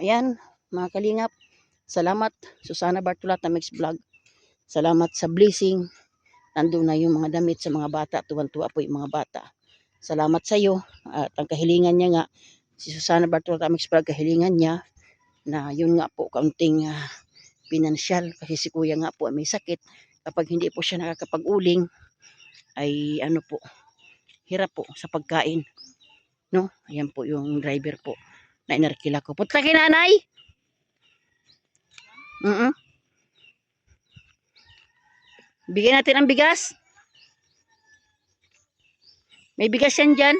ayan, mga kalingap. Salamat, Susana Bartolata Mix Vlog. Salamat sa blessing. Nandun na yung mga damit sa mga bata. Tuwan-tuwa po yung mga bata. Salamat sa iyo. At ang kahilingan niya nga, si Susana Bartolata Mix Vlog, kahilingan niya na yun nga po, kaunting pinansyal. Kasi si kuya nga po may sakit. Kapag hindi po siya nakakapag-uling, ay ano po, hirap po sa pagkain. No? Ayan po yung driver po na inarkila ko. Punta kay nanay! Bigyan natin ang bigas. May bigas yan dyan.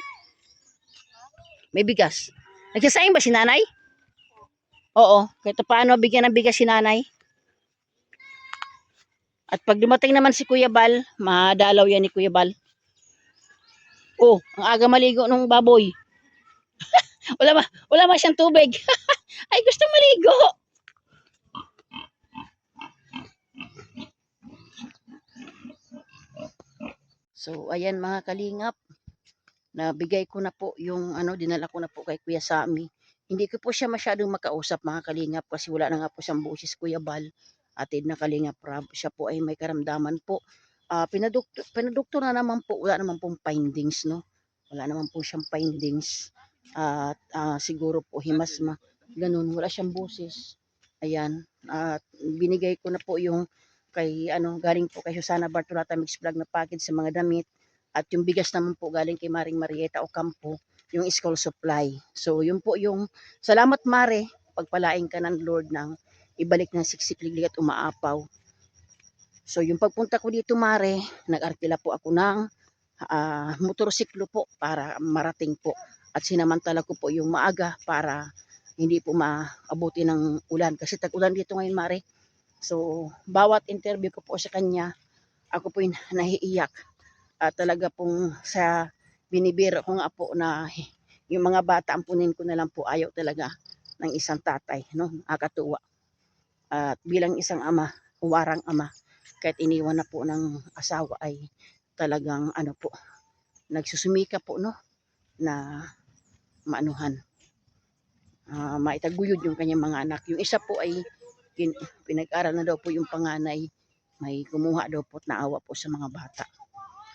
May bigas. Nagsasaing ba si nanay? Oo. Kahit paano bigyan ng bigas si nanay. At pag dumating naman si Kuya Bal, madalaw yan ni Kuya Bal. Oh, ang aga maligo ng baboy. wala ba siyang tubig? Ay, gusto maligo. So, ayan mga kalingap. Nabigay ko na po yung dinala ko na po kay Kuya Sammy. Hindi ko po siya masyadong makausap mga kalingap kasi wala na nga po siyang boses Kuya Bal. Atid na kalingap Rab. Siya po ay may karamdaman po. Pinadoktor na naman po. Wala naman pong findings, no? Wala naman po siyang findings. At siguro po himasma. Ganun, wala siyang boses. Ayan. At binigay ko na po yung kay galing po kay Susana Bartolata Mix Vlog na package sa mga damit. At yung bigas naman po galing kay Maring Marieta Ocampo, yung school supply. So yun po yung salamat Mare, pagpalain ka ng Lord ng ibalik ng siksik-liglig at umaapaw. So yung pagpunta ko dito Mare, nag-arkila po ako ng motorsiklo po para marating po. At sinamantala ko po yung maaga para hindi po maabuti ng ulan. Kasi tag-ulan dito ngayon Mare. So, bawat interview ko po sa kanya, ako po yung nahiiyak. Talaga pong sa binibiro ko nga po na yung mga bata, ampunin ko na lang po, ayaw talaga ng isang tatay, no? Nakakatuwa. At bilang isang ama, uwarang ama, kahit iniwan na po ng asawa ay talagang po, nagsusumika po, no? Na maanuhan. Maitaguyod yung kanyang mga anak. Yung isa po ay pinag-aral na daw po yung panganay, may kumuha daw po at naawa po sa mga bata.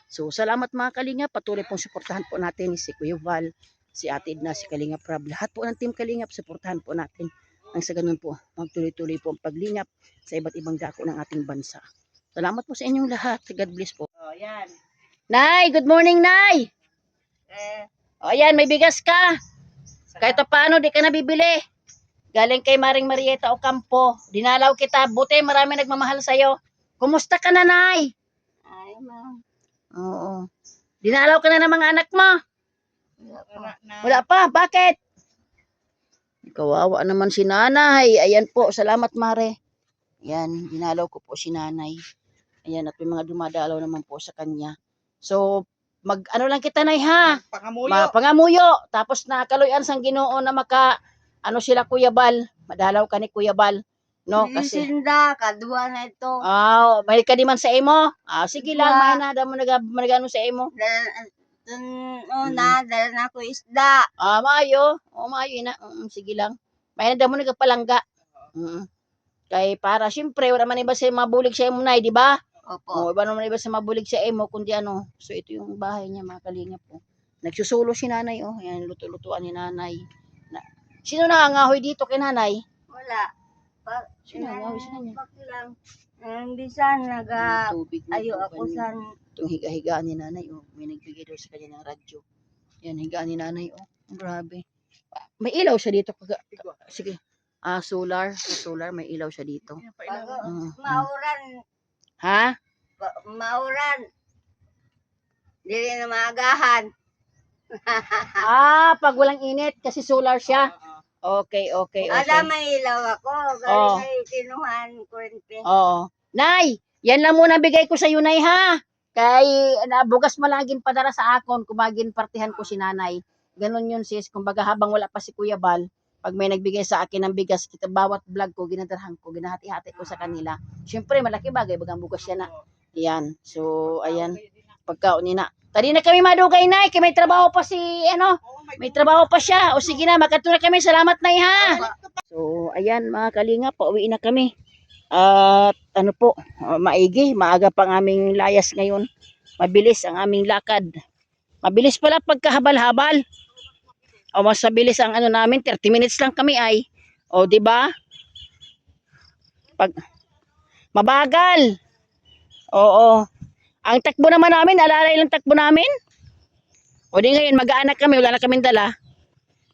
So salamat mga Kalingap, patuloy pong suportahan po natin si Kuya Val, si Ate Edna, si Kalingap Rab, lahat po ng team Kalingap, suportahan po natin. Ang sa ganun po, magtuloy-tuloy po ang paglingap sa iba't ibang dako ng ating bansa. Salamat po sa inyong lahat. God bless po. Oh, yan. Nay, good morning Nay. Oh, yan, may bigas ka. Kahit paano di ka nabibili. Galing kay Maring Marieta Ocampo. Dinalaw kita. Buti marami nagmamahal sa'yo. Kumusta ka na, Nay? Ay, ma'am. Oo. Dinalaw ka na ng mga anak mo? Wala pa. Bakit? Kawawa naman si nanay. Ayan po. Salamat, Mare. Ayan. Dinalaw ko po si nanay. Ayan. At may mga dumadalaw naman po sa kanya. So, lang kita, Nay, ha? Pangamuyo. Pangamuyo. Tapos nakaloyan sang Ginoo na sila Kuya Bal, madalaw ka ni Kuya Bal, no? Kasi Sinda, kadwa na ito. may ka di man sa imo. Sige lang, may na mo nagano sa imo. Dala na ko isda. Maayo. Maayo ina. Sige lang. May na mo nagapalangga. Kay para syempre wala man iba sa mabulig sa imo nay, di ba? Opo. Iba naman iba sa mabulig sa imo kundi So ito yung bahay niya, mga Kalingap po. Nagsusulo si nanay, Ayan, luto-lutuan ni nanay. Sino nangangahoy dito kay nanay? Wala. Sino nangangahoy sa kanya? lang. Bisan ayo ako san. Itong higa-higaan ni nanay, may nagbigay daw sa kanya ng radyo. Yan, higaan ni nanay, grabe. May ilaw siya dito. Sige. Solar, may ilaw siya dito. Mauran. Ha? Mauran. Dili na maagahan. Pag walang init kasi solar siya. Okay. Ada may ilaw ako. Galing ay kinuhan kurente. Oo. Nay, yan lang muna bigay ko sa iyo, Nay, ha? Kay bugas malagin padara sa akon, kumagin partihan ko si nanay. Ganon yun, sis. Kumbaga habang wala pa si Kuya Bal, pag may nagbigay sa akin ng bigas, kita bawat vlog ko, ginadarhan ko, ginahati-hati ko sa kanila. Siyempre, malaki bagay, bagang bugas yan na. Yan. So, ayan. Pagkaon nina. Tadi na kami madugay, Nay. Kaya may trabaho pa may trabaho pa siya. O sige na, magkatuloy kami. Salamat, Nay, ha? So, ayan mga kalingap, pauwi na kami. At ano po, maigi, maaga pang aming layas ngayon. Mabilis ang aming lakad. Mabilis pala pagkahabal-habal. O mas mabilis ang ano namin, 30 minutes lang kami ay. O di ba? Pag mabagal. Oo. Ang takbo naman namin, alalay lang takbo namin. O di ngayon, mag-aanak kami, wala na kaming dala.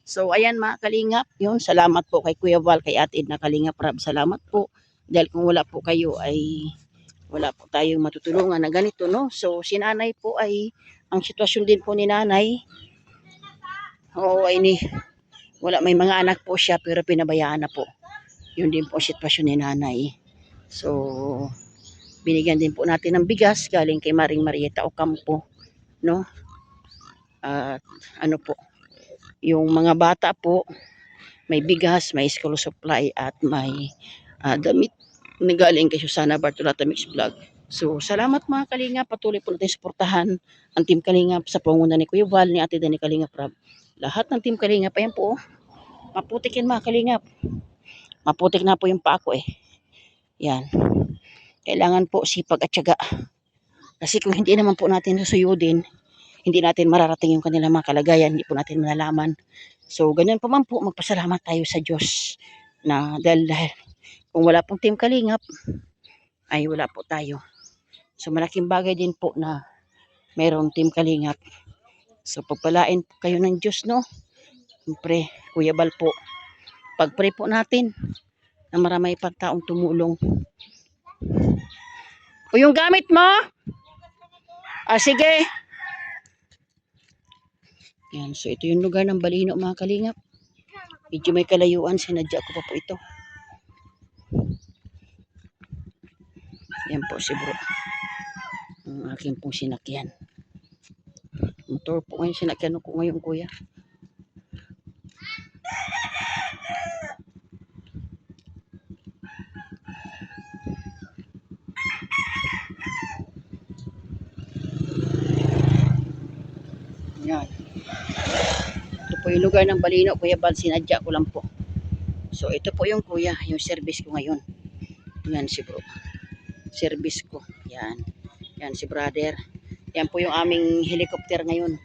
So, ayan mga kalingap, yun, salamat po kay Kuya Val, kay Ate Edna Kalingap Rab, salamat po. Dahil kung wala po kayo ay wala po tayong matutulungan na ganito, no? So, si nanay po ay, ang sitwasyon din po ni nanay, oo, ay wala, may mga anak po siya, pero pinabayaan na po. Yun din po ang sitwasyon ni nanay. So, binigyan din po natin ng bigas, galing kay Maring Marieta Ocampo, no? At ano po, yung mga bata po, may bigas, may school supply, at may damit na galing kay Susana Bartolata Mix Vlog. So, salamat mga Kalingap. Patuloy po natin suportahan ang Team Kalingap sa pangunguna ni Kuya Val, ni Ate Dani Kalingap Rab. Lahat ng Team Kalingap, ayan po, maputik yan mga Kalingap. Maputik na po yung paa ko eh. Yan. Kailangan po sipag at tiyaga. Kasi kung hindi naman po natin susuyudin, hindi natin mararating yung kanilang mga kalagayan, hindi po natin malalaman. So, ganyan po man po, magpasalamat tayo sa Diyos na dahil kung wala pong Team Kalingap, ay wala po tayo. So, malaking bagay din po na mayroong Team Kalingap. So, pagpalain po kayo ng Diyos, no? Siyempre, Kuya Bal po, pag-pray po natin na marami pang taong tumulong. O yung gamit mo? Sige. Yan, so ito yung lugar ng Balino mga Kalingap. Medyo may kalayuan, sinadya ko pa po ito. Yan po si bro. Ang aking pong sinakyan. Motor po ngayon sinakyan ko ngayon kuya. Yan. Ito po yung lugar ng Balino, Kuya Bal, sinadya ko lang po. So, ito po yung kuya, yung service ko ngayon. Yan si bro. Service ko. Yan. Yan si brother. Yan po yung aming helicopter ngayon.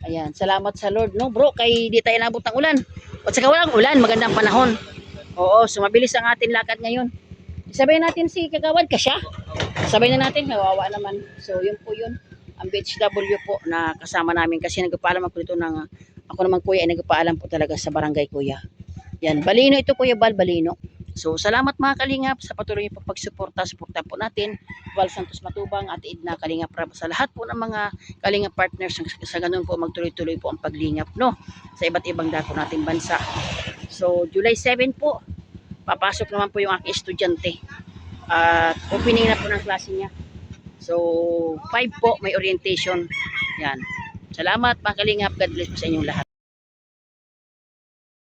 Ayan. Salamat sa Lord, no bro, kay di tayo nabot ng ulan. At saka walang ulan, magandang panahon. Oo, so mabilis ang ating lakad ngayon. Sabay natin si Kagawad kasya. Sabay na natin, kawawa naman. So, yun po yun. Ang BHW po na kasama namin kasi nagpaalam ako dito ng ako naman kuya ay nagpaalam po talaga sa barangay kuya. Yan, Balino ito Kuya Bal, Balino. So, salamat mga Kalingap sa patuloy niyo pagsuporta. Suporta po natin Val Santos Matubang at Edna Kalingap Rab. Sa lahat po ng mga Kalingap partners, sa ganun po magtuloy-tuloy po ang paglingap, no? Sa iba't ibang dako nating bansa. So, July 7 po, papasok naman po yung aking estudyante. Opening na po ng klase niya. So, 5 po, may orientation. Yan. Salamat mga Kalingap. God bless po sa inyong lahat.